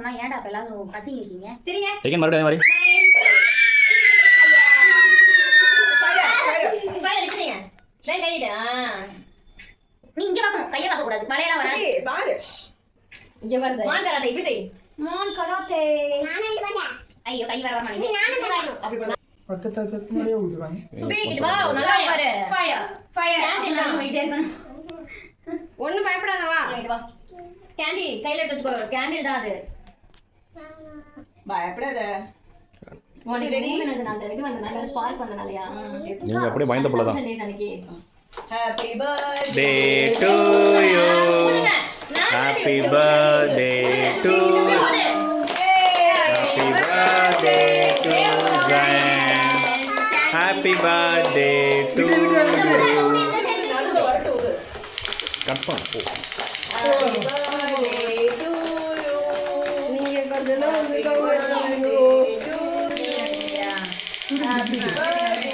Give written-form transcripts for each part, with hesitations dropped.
சொன்னா ஏன்டா அப்ப எல்லாரும் கட்டி இருக்கீங்க? சரிங்க. எங்க மறுபடியும் அதே மாதிரி. நீ இங்க பார்க்கணும், கைய பார்க்க கூடாது. வளையலாம் வராது. பாரு. இங்க பாரு. மான் கராத்தே இப்படி செய். மான் கராத்தே. நானே இது பண்ணேன். ஐயோ கை வர மாட்டேங்குது. நானே வரணும். அப்படி பண்ணு. பக்கத்துல முன்னாடியே ஊத்துறாங்க. சுபி கிட்ட வா, நல்லா பாரு. ஃபயர். கேண்டில் தான் போயிட்டே இருக்கணும். ஒண்ணு பயப்படாத வா. இங்க வா. கேண்டி கையில எடுத்து வச்சுக்கோ. கேண்டில் தான் அது. பயப்படாத. ஓடி ரெடி. அந்த இது வந்தனால ஸ்பார்க் வந்தனாலயா. நீங்க அப்படியே பயந்த போல தான். Happy birthday day to you. Happy birthday to you. Happy birthday to Zain. Happy birthday to you. Confirm போ. Happy birthday to you. நீங்க கொஞ்சம் வந்து ஹேப்பி பர்த்டே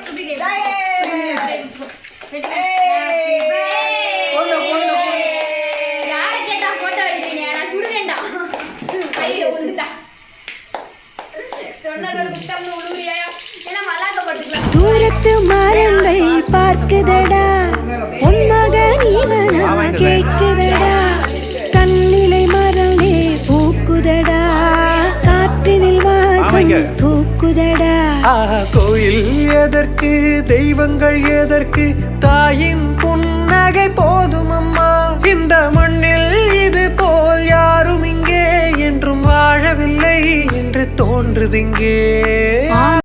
சுபி கே யாரை கேட்டா போட்டோ எடுக்கிறீங்க? நான் சுடுவேண்டா. ஐயோ உழுந்துட்டா. சொன்னது குத்தம்னு உழுவியா? ஏன்னா மல்லாக்க போட்டுக்கலாம். தூரத்து மரங்கள் பார்க்குதடா, உன்மகன் இவனா கேட்குதடா, கண்ணிலை மரமே பூக்குதடா, காற்றினில் வாசம் தூக்குதடா. கோயில் எதற்கு, தெய்வங்கள் எதற்கு, தாயின் புன்னகை போதும் அம்மா. இந்த மண்ணில் இது போல் யாரும் இங்கே என்றும் வாழவில்லை என்று தோன்றுதிங்கே.